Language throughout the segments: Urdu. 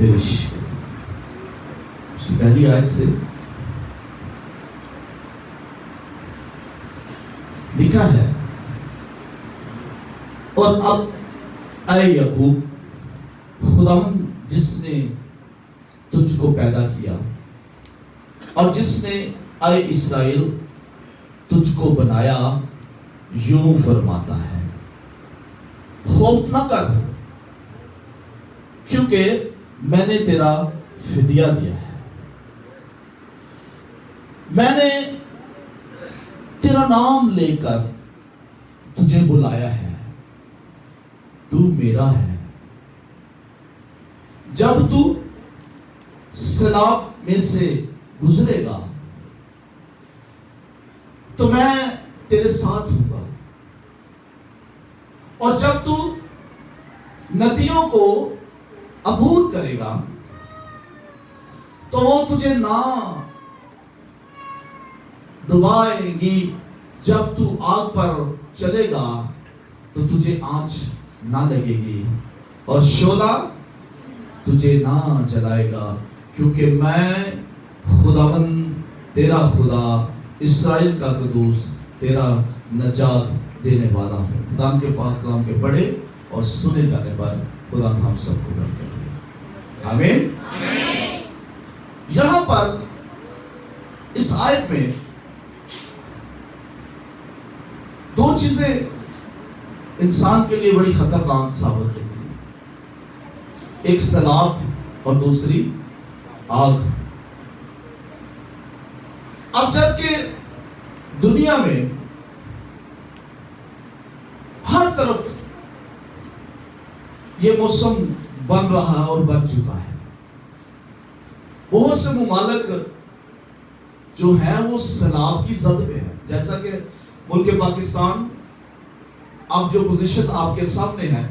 اس کی پہلی آیت سے لکھا ہے، اور اب اے یعقوب، خداوند جس نے تجھ کو پیدا کیا اور جس نے اے اسرائیل تجھ کو بنایا یوں فرماتا ہے، خوف نہ کر، کیونکہ میں نے تیرا فدیہ دیا ہے، میں نے تیرا نام لے کر تجھے بلایا ہے، تو میرا ہے۔ جب تو سیلاب میں سے گزرے گا تو میں تیرے ساتھ ہوں گا، اور جب تو ندیوں کو عبور کرے گا تو وہ تجھے نہ ڈبائیں گی، جب تو آگ پر چلے گا تو تجھے آنچ نہ لگے گی، اور شعلہ تجھے نہ جلائے گا، کیونکہ میں خداوند تیرا خدا، اسرائیل کا قدوس، تیرا نجات دینے والا ہوں۔ خدا کے پاک کلام کے پڑھے اور سنے جانے پر خدا ہم سب کو برکت دے، آمین۔ یہاں پر اس آیت میں دو چیزیں انسان کے لیے بڑی خطرناک ثابت ہوتی ہیں، ایک سیلاب اور دوسری آگ۔ اب جبکہ دنیا میں ہر طرف یہ موسم بن رہا اور بن چکا ہے، بہت سے ممالک جو ہیں وہ سیلاب کی زد میں ہیں، جیسا کہ ملک پاکستان اب جو پوزیشن آپ کے سامنے ہے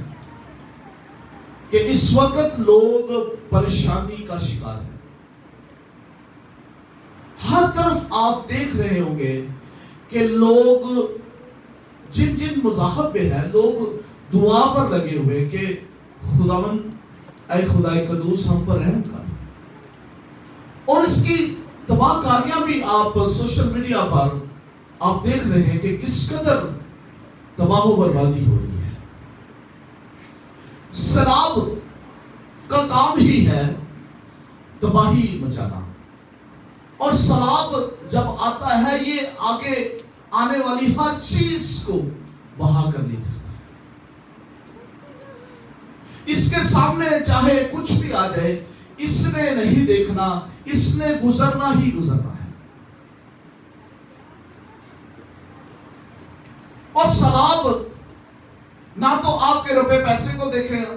کہ اس وقت لوگ پریشانی کا شکار ہیں۔ ہر طرف آپ دیکھ رہے ہوں گے کہ لوگ جن جن مذاہب میں ہیں، لوگ دعا پر لگے ہوئے کہ خداوند اے خدائے قدوس ہم پر رحم کر، اور اس کی تباہ کاریاں بھی آپ سوشل میڈیا پر آپ دیکھ رہے ہیں کہ کس قدر تباہ و بربادی ہو رہی ہے۔ سیلاب کا کام ہی ہے تباہی مچانا، اور سیلاب جب آتا ہے یہ آگے آنے والی ہر چیز کو بہا کر لے جاتا ہے۔ اس کے سامنے چاہے کچھ بھی آ جائے، اس نے نہیں دیکھنا، اس نے گزرنا ہی گزرنا ہے۔ اور سیلاب نہ تو آپ کے روپے پیسے کو دیکھے گا،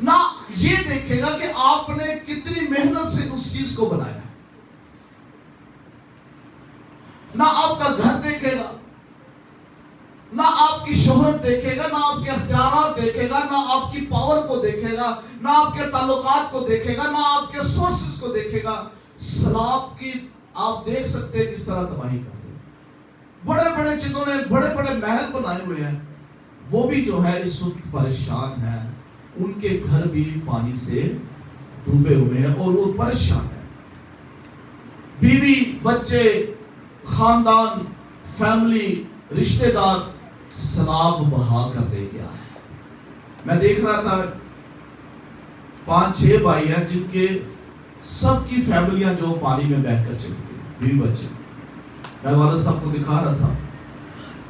نہ یہ دیکھے گا کہ آپ نے کتنی محنت سے اس چیز کو بنایا، نہ آپ کا گھر دیکھے گا، نہ آپ کی شہرت دیکھے گا، نہ آپ کے اختیارات دیکھے گا، نہ آپ کی پاور کو دیکھے گا، نہ آپ کے تعلقات کو دیکھے گا، نہ آپ کے سورسز کو دیکھے گا۔ سیلاب کی آپ دیکھ سکتے ہیں کس طرح تباہی کر رہے ہیں۔ بڑے بڑے جنہوں نے بڑے بڑے محل بنائے ہوئے ہیں، وہ بھی جو ہے اس وقت پریشان ہیں، ان کے گھر بھی پانی سے ڈوبے ہوئے ہیں اور وہ پریشان ہیں۔ بیوی، بچے، خاندان، فیملی، رشتہ دار سیلاب بہا کر لے گیا ہے۔ میں دیکھ رہا تھا 5-6 بھائی ہیں جن کے سب کی فیملیاں جو پانی میں بہہ کر چلی گئی، بیوی بچے۔ میں والد صاحب کو دکھا رہا تھا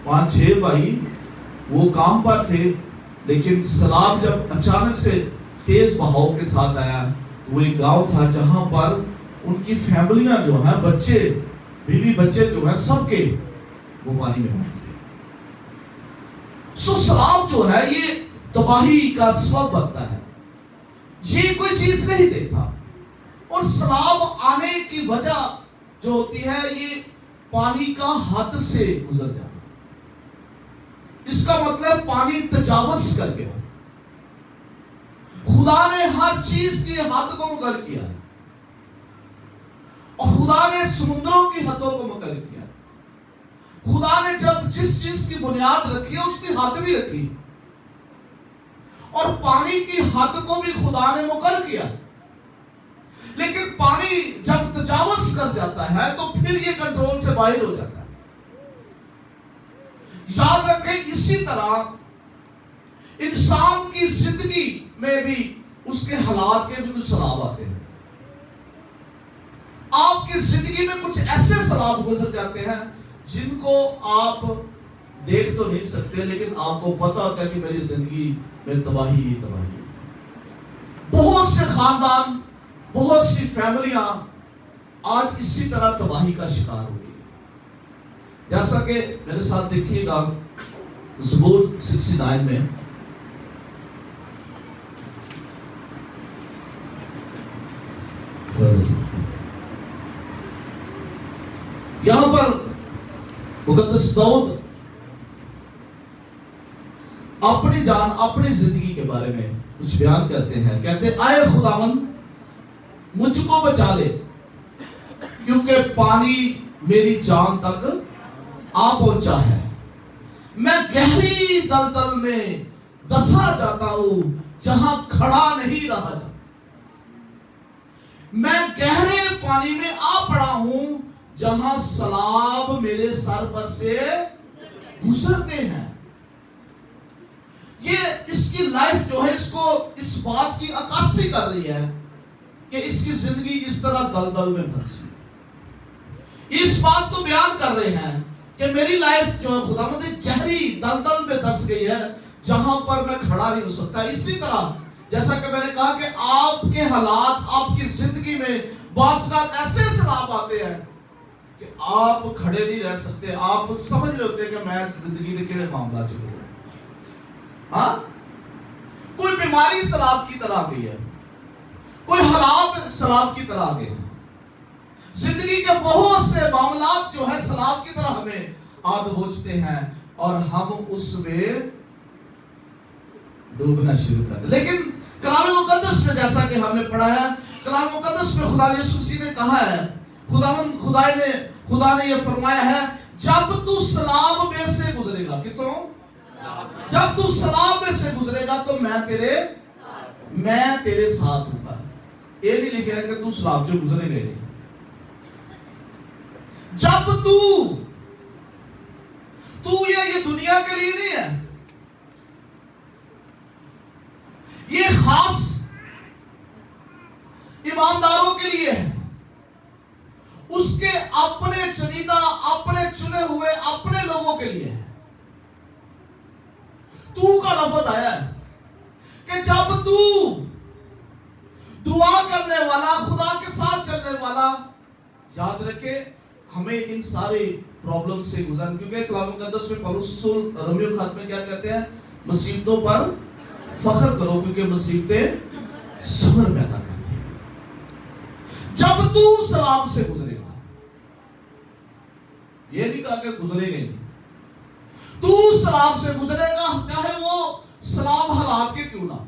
5-6 بھائی وہ کام پر تھے، لیکن سیلاب جب اچانک سے تیز بہاؤ کے ساتھ آیا، وہ ایک گاؤں تھا جہاں پر ان کی فیملیاں جو ہیں، بچے، بیوی بچے جو ہیں، سب کے وہ پانی میں بہہ گئے۔ سو سیلاب جو ہے یہ تباہی کا سبب بنتا ہے، یہ کوئی چیز نہیں دیکھتا۔ اور سیلاب آنے کی وجہ جو ہوتی ہے یہ پانی کا حد سے گزر جانا، اس کا مطلب پانی تجاوز کر گیا۔ خدا نے ہر چیز کی حد کو مقرر کیا ہے، اور خدا نے سمندروں کی حدوں کو مقرر کیا ہے۔ خدا نے جب جس چیز کی بنیاد رکھی ہے اس کی حد بھی رکھی، اور پانی کی حد کو بھی خدا نے مقرر کیا، لیکن پانی جب تجاوز کر جاتا ہے تو پھر یہ کنٹرول سے باہر ہو جاتا ہے۔ یاد رکھیں اسی طرح انسان کی زندگی میں بھی اس کے حالات کے بھی کچھ سیلاب آتے ہیں۔ آپ کی زندگی میں کچھ ایسے سیلاب گزر جاتے ہیں جن کو آپ دیکھ تو نہیں سکتے، لیکن آپ کو پتا ہوتا ہے کہ میری زندگی میں تباہی ہی تباہی ہے۔ بہت سے خاندان، بہت سی فیملیاں آج اسی طرح تباہی کا شکار ہو گئی ہیں۔ جیسا کہ میرے ساتھ دیکھیے گا زبور 69 میں، یہاں پر مقدس داؤد اپنی جان، اپنی زندگی کے بارے میں کچھ بیان کرتے ہیں۔ کہتے ہیں اے خداوند مجھ کو بچا لے، کیونکہ پانی میری جان تک آ پہنچا ہے، میں گہری دلدل میں دسا جاتا ہوں جہاں کھڑا نہیں رہا جاتا، میں گہرے پانی میں آ پڑا ہوں جہاں سیلاب میرے سر پر سے گزرتے ہیں۔ یہ اس کی لائف جو ہے اس کو اس بات کی عکاسی کر رہی ہے کہ اس کی زندگی اس طرح دلدل میں پھنسی۔ اس بات کو بیان کر رہے ہیں کہ میری لائف جو ہے خداوند گہری دلدل میں دس گئی ہے جہاں پر میں کھڑا نہیں ہو سکتا۔ اسی طرح جیسا کہ میں نے کہا کہ آپ کے حالات، آپ کی زندگی میں بعض اوقات ایسے سیلاب آتے ہیں کہ آپ کھڑے نہیں رہ سکتے، آپ سمجھ رہے ہوتے ہیں کہ میں زندگی کے کیڑے معاملات چل رہے ہیں۔ ہاں، کوئی بیماری سیلاب کی طرح آ گئی ہے، کوئی حالات سیلاب کی طرح آ گئے ہیں، زندگی کے بہت سے معاملات جو ہے سیلاب کی طرح ہمیں آ دبوچتے ہیں اور ہم اس میں ڈوبنا شروع کرتے ہیں۔ لیکن کلام مقدس میں جیسا کہ ہم نے پڑھا ہے، کلام مقدس میں خدا یسوع مسیح نے کہا ہے، خدا نے یہ فرمایا ہے جب تو سیلاب میں سے گزرے گا، کتوں جب تو سیلاب میں سے گزرے گا تو میں تیرے ساتھ ہوں گا۔ یہ نہیں لکھا ہے کہ تو سیلاب سے گزرے گا نہیں، جب تو یہ دنیا کے لیے نہیں ہے، یہ خاص ایمانداروں کے لیے ہے، اس کے اپنے چنیدہ، اپنے چنے ہوئے اپنے لوگوں کے لیے ہے۔ تو کا لفظ آیا ہے کہ جب تو دعا کرنے والا، خدا کے ساتھ چلنے والا، یاد رکھے ہمیں ان سارے پرابلم سے گزرنا، کیونکہ کلام مقدس میں پولس رسول رومیو خط میں کیا کہتے ہیں؟ مصیبتوں پر فخر کرو کیونکہ مصیبتیں صبر پیدا کرتی ہیں۔ جب تو سیلاب سے گزرے گا، یہ نہیں کہا کہ گزرے گا نہیں، تو سیلاب سے گزرے گا، چاہے وہ سیلاب حالات کے کیوں نہ،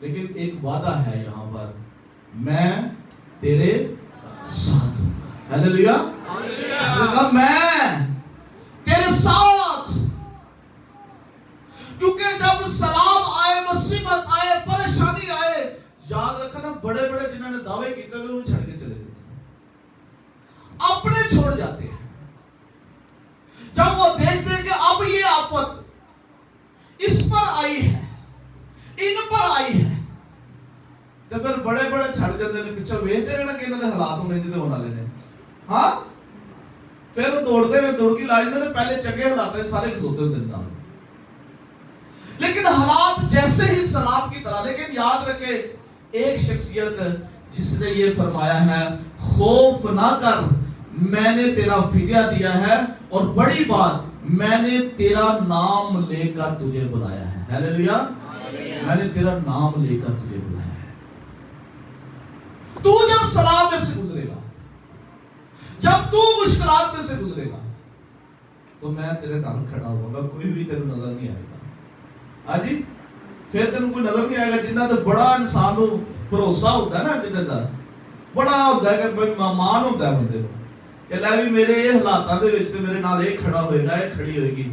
لیکن ایک وعدہ ہے یہاں پر، میں تیرے ساتھ ہوں۔ ہیلیلویا! اس نے کہا میں تیرے ساتھ، کیونکہ جب سیلاب آئے، مصیبت آئے، پریشانی آئے، یاد رکھنا بڑے بڑے جنہوں نے دعوے کیتے ہیں انہوں چھڑ کے چلے جاتے ہیں، اپنے چھوڑ جاتے ہیں۔ جب وہ دیکھتے ہیں کہ اب یہ آفت اس پر آئی ہے، ان پر آئی ہے، تو پھر بڑے بڑے چھڑ جاتے ہیں، پیچھے ویکھتے رہنا کہ انہوں نے حالات ہونے جتے ہونا لینے۔ ہاں، پھر وہ دوڑتے ہیں، دوڑ کی لا جاتے ہیں، پہلے چنگے حالات ہیں سارے کھلوتے ہوتے ہیں، لیکن حالات جیسے ہی سیلاب کی طرح۔ لیکن یاد رکھے ایک شخصیت جس نے یہ فرمایا ہے، خوف نہ کر، میں نے تیرا فدیہ دیا ہے، اور بڑی بات میں نے تیرا نام لے کر تجھے بلایا ہے۔ ہیلیلویا! میں نے تیرا نام لے کر تجھے بلایا ہے۔ تو جب سیلاب میں سے گزرے گا، جب تو مشکلات میں سے گزرے گا، تو میں تیرے نال کھڑا ہوں گا، کوئی بھی تیرے نظر نہیں آئے گا۔ ہاں جی، پھر تیرے کوئی نظر نہیں آئے گا۔ جنہ تو بڑا انسان کو بھروسہ ہوتا ہے نا، جنہ کا بڑا ہوتا ہے کہ مان ہوتا ہے بندے کو کہ لے بھی میرے یہ حالاتاں دے وچ تے میرے نال یہ کھڑا ہوئے گا، یہ کھڑی ہوئے گی،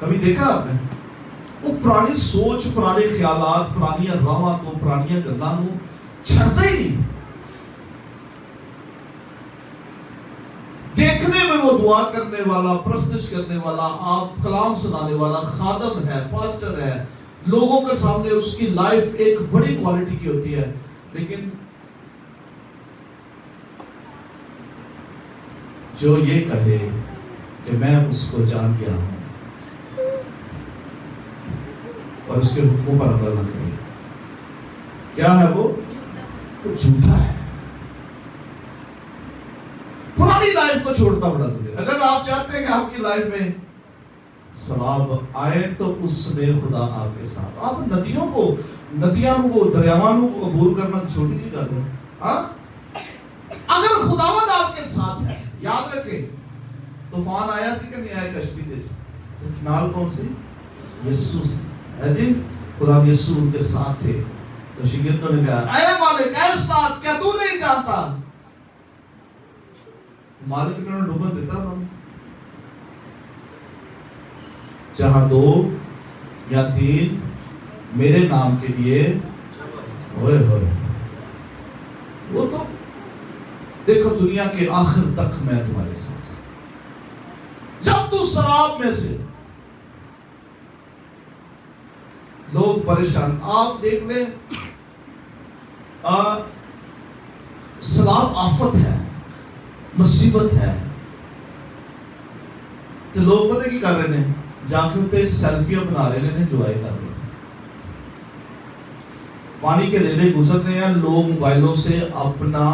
کبھی دیکھا آپ نے وہ پرانی سوچ پرانے خیالات پرانی راواں تو پرانی گلاں نوں چھڑتا ہی نہیں. دیکھنے میں وہ دعا کرنے والا پرستش کرنے والا آپ کلام سنانے والا خادم ہے پاسٹر ہے لوگوں کے سامنے اس کی لائف ایک بڑی کوالٹی کی ہوتی ہے لیکن جو یہ کہے کہ میں اس کو جان گیا ہوں اور اس کے حکموں پر عمل نہ کرے کیا ہے وہ جھوٹا ہے. پرانی لائف کو چھوڑتا بڑا ضروری ہے. اگر آپ چاہتے ہیں کہ آپ کی لائف میں ثواب آئے تو اس میں خدا آپ کے ساتھ. آپ ندیوں کو دریاواں کو عبور کرنا چھوٹی سی گل ہے. ہاں اگر خداوند آپ کے ساتھ ہے یاد رکھیں طوفان آیا سی کہ نہیں آیا کشتی دے نال کون سی یسوع ہے خدا یسوع ان کے ساتھ تھے تو شاگردوں نے کہا اے مالک اے استاد کیا تو نہیں جانتا مالک نے انہوں نے ڈوبا دیتا تھا جہاں 2 یا 3 میرے نام کے لیے ہوئے وہ تو دیکھو دنیا کے آخر تک میں تمہارے ساتھ جب تو سراب میں سے لوگ پریشان آپ دیکھ لیں سراب آفت ہے مصیبت ہے تو لوگ پتہ کی کر رہے ہیں جا کے ہوتے سیلفیاں بنا رہے ہیں انجوائے کر رہے ہیں پانی کے ریلے گزر رہے ہیں لوگ موبائلوں سے اپنا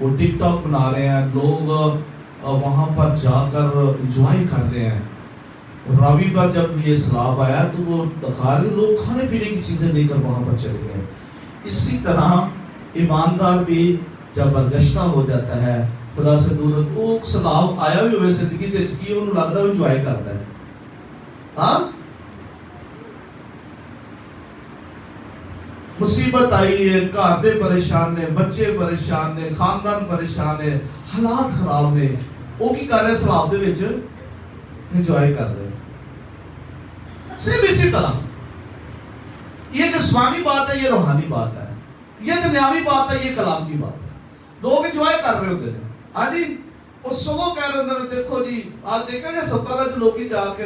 وہ ٹک ٹاک بنا رہے ہیں لوگ وہاں پر جا کر انجوائے کر رہے ہیں. راوی پر جب یہ سیلاب آیا تو وہ دکھا رہے لوگ کھانے پینے کی چیزیں لے کر وہاں پر چلے گئے. اسی طرح ایماندار بھی جب برگشتہ ہو جاتا ہے خدا سے دور وہ سیلاب آیا بھی ہوئے زندگی دے چکی ہے انہوں لگتا ہے انجوائے کرتا ہے. ہاں مصیبت آئی ہے گھر دے پریشان نے بچے پریشان نے خاندان پریشان ہے حالات خراب نے وہ کی کر رہے سیلاب دے وچ انجوائے کر رہے ہیں. صرف اسی طرح یہ جسمانی بات ہے یہ روحانی بات ہے یہ دنیاوی بات ہے یہ کلام کی بات ہے. لوگ انجوائے کر رہے ہوتے ہیں ہاں جی وہ سگوں کہہ رہے ہوتے ہیں دیکھو جی آپ دیکھا جائے سپتالہ جو لوگ جا کے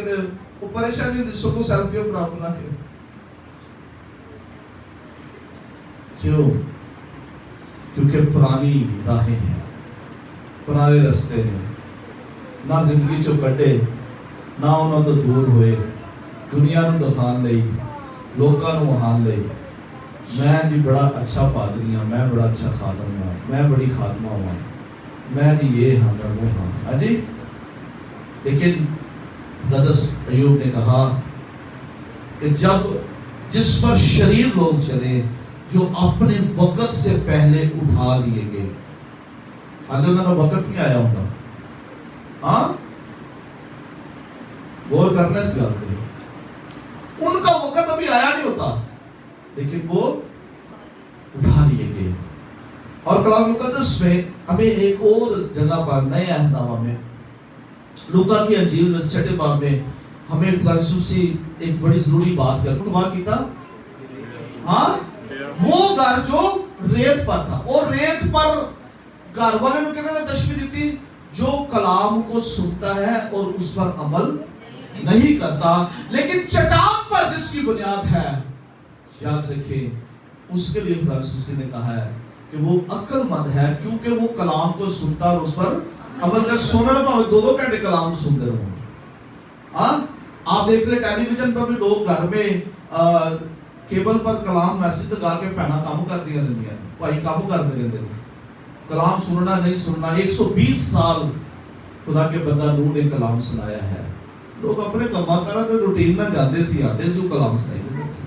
وہ پریشانی سگوں سیلفیوں بنا کے کیوں کیونکہ پرانی راہیں ہیں پرانے رستے نے نہ زندگی چو کٹے نہ انہوں تو دور ہوئے دنیا نو دکھان لئی لوکاں نو وہان لئی میں جی بڑا اچھا پادری ہوں میں بڑا اچھا خادم ہوں میں بڑی خاتمہ ہوں میں جی یہ ہاں میں وہ ہاں جی. لیکن مقدس ایوب نے کہا کہ جب جس پر شریر لوگ چلے جو اپنے وقت سے پہلے اٹھا لیے گئے حالے انہوں کا وقت نہیں آیا ہوتا ہاں غور کرنے سے آتے ان کا وقت ابھی آیا نہیں ہوتا لیکن وہ اٹھا لیے گئے. اور کلام مقدس میں ہمیں ایک اور جگہ پر نئے عہد نامہ میں لوکا کی انجیل میں 6 باب میں ہمیں خدا یسوع سے ایک بڑی ضروری بات کر دعا کیتا ہاں وہ گھر جو ریت پر تھا اور ریت پر گھر والے نے کہتے ہیں تشبیہ دیتی جو کلام کو سنتا ہے اور اس پر عمل نہیں کرتا لیکن چٹان پر جس کی بنیاد ہے یاد رکھیں اس کے لیے خدا یسوع نے کہا ہے کہ وہ عقل مند ہے کیونکہ وہ کلام کو سنتا اور اس پر عمل کر. سننے میں 2 گھنٹے کلام سنتے رہو ہاں آپ دیکھ لیں ٹیلی ویژن پر بھی لوگ گھر میں کیبل پر کلام میسج لگا کے پہنا کام کر دیا رہتی ہیں بھائی کام کرتے رہتے ہیں کلام سننا نہیں سننا. 120 سال خدا کے بندہ نوح نے کلام سنایا ہے. لوگ اپنے کما کرا تو روٹین میں جاتے سی آتے سی کلام سنائی دیتے سی.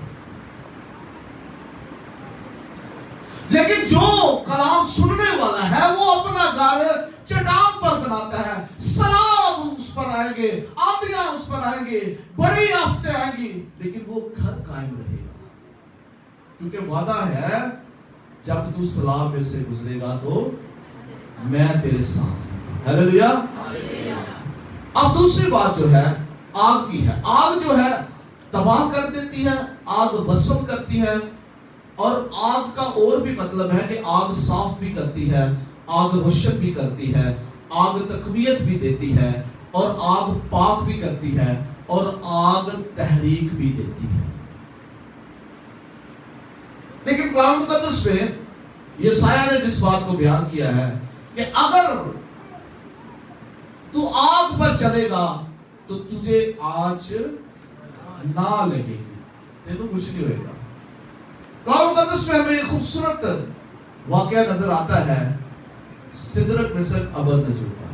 لیکن جو کلام سننے والا ہے وہ اپنا گھر چٹان پر بناتا ہے. سلام اس پر آئیں گے آندیاں اس پر آئیں گے بڑی آفتیں آئیں گی لیکن وہ گھر قائم رہے گا کیونکہ وعدہ ہے جب تو سلام میں سے گزرے گا تو میں تیرے ساتھ ہوں. ہیلیلویا. اب دوسری بات جو ہے آگ کی ہے. آگ جو ہے تباہ کر دیتی ہے, آگ بسم کرتی ہے, اور آگ کا اور بھی مطلب ہے کہ آگ صاف بھی کرتی ہے, آگ روشن بھی کرتی ہے, آگ تقویت بھی دیتی ہے, اور آگ پاک بھی کرتی ہے, اور آگ تحریک بھی دیتی ہے. لیکن کلام مقدس میں یسایہ نے جس بات کو بیان کیا ہے کہ اگر تو آگ پر چلے گا تو تجھے آج نہ لگے گی, تینوں کچھ نہیں ہوئے گا. کلام مقدس میں ہمیں ایک خوبصورت واقعہ نظر آتا ہے سدرک مسک ابدنجو کا.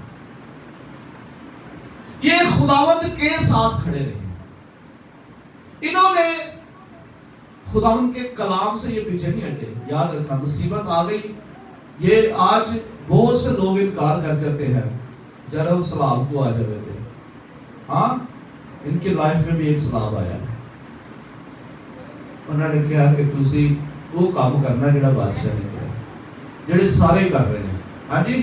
یہ خداوند کے ساتھ کھڑے رہے, انہوں نے خداوند کے کلام سے یہ پیچھے نہیں ہٹے. یاد رکھنا, مصیبت آ گئی. یہ آج بہت سے لوگ انکار کر جاتے ہیں, ذرا اس سلام کو آ جائے تھے. ہاں, ان کی لائف میں بھی ایک سلام آیا ہے. انہوں نے کہا کہ تسی وہ کام کرنا جڑا بادشاہ نے کیا, جڑے سارے کر رہے ہیں. ہاں جی,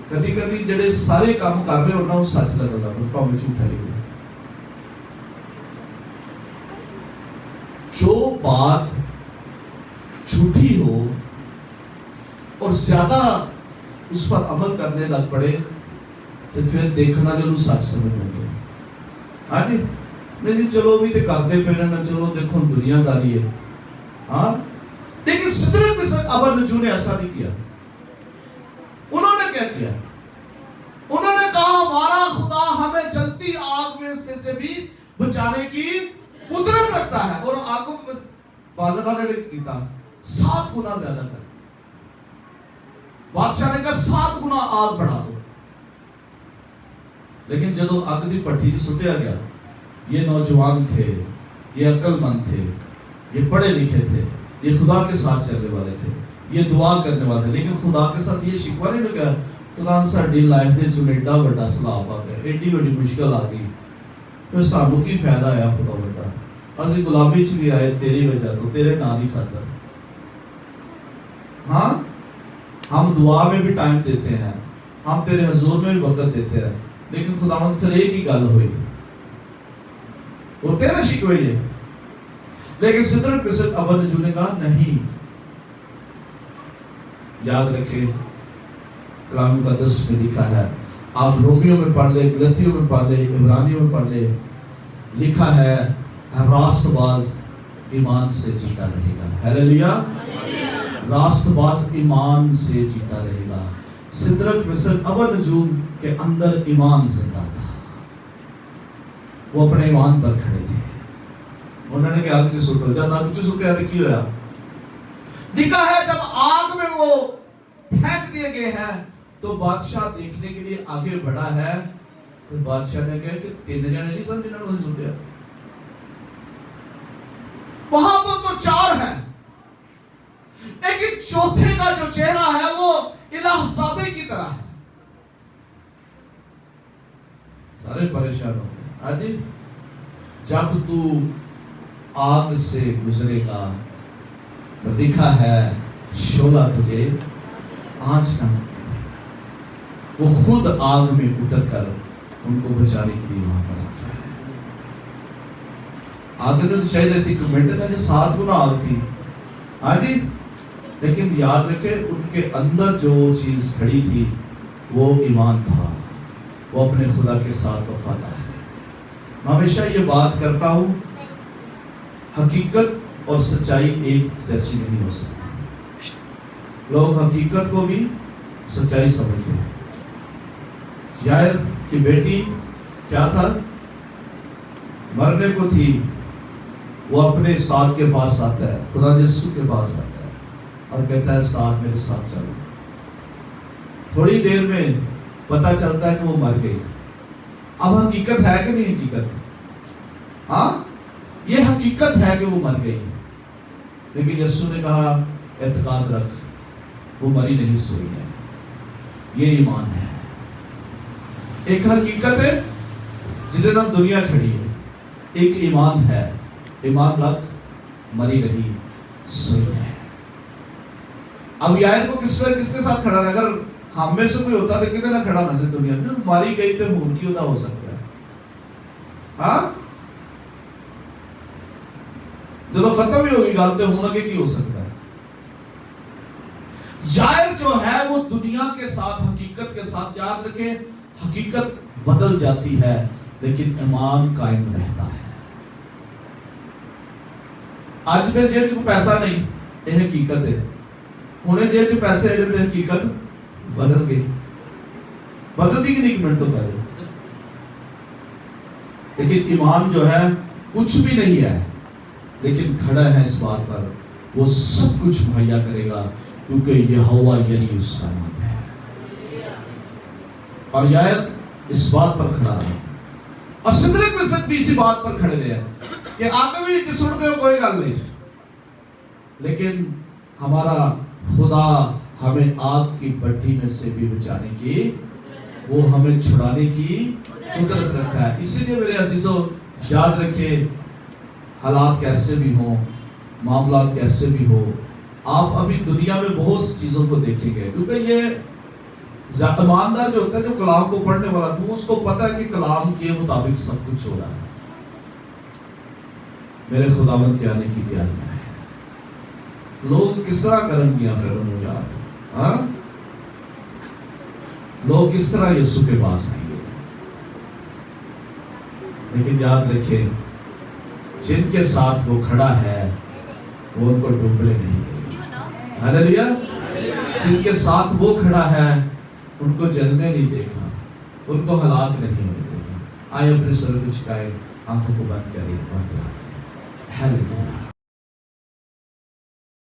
کدی کدی جڑے سارے کام کر رہے ہونا وہ سچ لگتا, پاویں جھوٹا لگتا. جو بات جھوٹی ہو اور زیادہ اس پر عمل کرنے لگ پڑے تو پھر دیکھنا جو سچ سمجھ لگے. ہاں جی, نہیں چلو بھی تے کرتے پہ نہ چلو دیکھو دنیا داری ہے. ہاں, لیکن سدرک مسک ابدنجو نے ایسا نہیں کیا. انہوں نے کیا کیا؟ انہوں نے کہا ہمارا خدا ہمیں جلتی آگ میں اس میں سے بھی بچانے کی قدرت رکھتا ہے, اور آگ میں بادشاہ نے کیتا 7 گنا زیادہ کر دیا. بادشاہ نے کہا 7 گنا آگ بڑھا دو. لیکن جب آگ دی پٹھی سٹیا گیا, یہ نوجوان تھے, یہ عقل مند تھے, یہ پڑھے لکھے تھے, یہ خدا کے ساتھ چلنے والے تھے, یہ دعا کرنے والے تھے, لیکن خدا کے ساتھ یہ شکوہ نہیں لگا تو ساڈی لائف دے وچ ایڈا بڑا سیلاب آ گیا, ایڈی بڑی مشکل آ گئی, پھر سانوں کی فائدہ آیا خدا بتا, اسی گلابی چ بھی آئے تیری وجہ تو, تیرے نام کی خاطر. ہاں, ہم دعا میں بھی ٹائم دیتے ہیں, ہم تیرے حضور میں بھی وقت دیتے ہیں, لیکن خداوند پھر ایک ہی گل ہوئی, وہ تیرے شکوے یہ. لیکن سدرک مسک ابدنجو نے کہا نہیں. یاد رکھے کلام مقدس میں لکھا ہے, آپ رومیوں میں پڑھ لے, گلتیوں میں پڑھ لے, عبرانیوں میں پڑھ لے, لکھا ہے راست باز ایمان سے جیتا رہے گا. ہیلیلویا, راست باز ایمان سے جیتا رہے گا. سدرک مسک ابدنجو کے اندر ایمان زندہ تھا, وہ اپنے ایمان پر کھڑے تھے. انہوں نے کہا آگ سے سٹو, جب آگ سے سٹیا تو کی ہوا؟ لکھا ہے جب آگ میں وہ پھینک دیے گئے ہیں تو بادشاہ دیکھنے کے لیے آگے بڑھا ہے, تو بادشاہ نے کہا کہ 3 جنے نہیں سن جنہوں نے سٹیا, وہاں پر تو 4 ہیں, لیکن چوتھے کا جو چہرہ ہے وہ الہ زادے کی طرح ہے. سارے پریشان ہو گئے. ہاں جی, جب تو آگ سے گزرے گا تو لکھا ہے شعلہ تجھے آنچ نہ لگے. وہ خود آگ میں اتر کر ان کو بچانے کے لیے وہاں پر آتا ہے. آگ نے تو شاید ایسی کمنٹ ہے جو 7 گنا آگ تھی. ہاں جی, لیکن یاد رکھے ان کے اندر جو چیز کھڑی تھی وہ ایمان تھا, وہ اپنے خدا کے ساتھ وفادار ہے. میں ہمیشہ یہ بات کرتا ہوں, حقیقت اور سچائی ایک جیسی نہیں ہو سکتی. لوگ حقیقت کو بھی سچائی سمجھتے ہیں. یائر کی بیٹی کیا تھا, مرنے کو تھی, وہ اپنے استاد کے پاس آتا ہے, خدا یسوع کے پاس آتا ہے اور کہتا ہے استاد میرے ساتھ چلو. تھوڑی دیر میں پتہ چلتا ہے کہ وہ مر گئی. اب حقیقت ہے کہ نہیں حقیقت؟ ہاں, یہ حقیقت ہے کہ وہ مر گئی, لیکن یسوع نے کہا اعتقاد رکھ, وہ مری نہیں سوئی ہے. یہ ایمان ہے. ایک حقیقت ہے جدے نال دنیا کھڑی ہے, ایک ایمان ہے, ایمان رکھ, مری نہیں سوئی ہے. اب یائر کو کس کے ساتھ کھڑا رہا؟ اگر ہم میں سے کوئی ہوتا تو کتنے نہ کھڑا نہ سے دنیا میں, ماری گئی تو ہون کی ہوتا ہو سکتا ہے. ہاں جدو ختم ہی ہوگی گل تو ہوں اگے کی ہو سکتا ہے. یائر جو ہے وہ دنیا کے ساتھ حقیقت کے ساتھ, یاد رکھیں حقیقت بدل جاتی ہے لیکن ایمان قائم رہتا ہے. آج میرے جیب چ پیسہ نہیں, یہ حقیقت ہے. ہوں جیب چ پیسے آ جاتے, حقیقت بدل گئی. بدلتی کہ نہیں ایک منٹ تو پہلے, لیکن ایمان جو ہے کچھ بھی نہیں ہے لیکن کھڑا ہے اس بات پر وہ سب کچھ مہیا کرے گا کیونکہ یہوہ یری اس کا نام ہے. اور یائر اس بات پر کھڑا رہا اور صدرک میں سچ بھی اسی بات پر کھڑے رہے کہ آگے بھی سنتے ہو کوئی گل نہیں, لیکن ہمارا خدا ہمیں آگ کی بھٹی میں سے بھی بچانے کی, وہ ہمیں چھڑانے کی قدرت رکھتا ہے. اسی لیے میرے عزیزو یاد رکھیں حالات کیسے بھی ہوں, معاملات کیسے بھی ہو, آپ ابھی دنیا میں بہت سی چیزوں کو دیکھیں گے کیونکہ یہ ایماندار جو ہوتا ہے جو کلام کو پڑھنے والا تو اس کو پتا ہے کہ کلام کے مطابق سب کچھ ہو رہا ہے. میرے خداوند کے آنے کی تیاریاں ہیں. لوگ کس طرح کرم کیا پھر انہوں یار, ہاں لوگ کس طرح یسوع کے پاس آئیں گے, لیکن یاد رکھیں جن کے ساتھ وہ کھڑا ہے وہ ان کو ڈوبنے نہیں دے گا. ہاللیلویا. جن کے ساتھ وہ کھڑا ہے ان کو جلنے نہیں دے گا, ان کو ہلاک نہیں ہونے دے گا. آئے اپنے سر کو جھکائے, آنکھوں کو بند کریں, بات رکھیں. ہاللیلویا.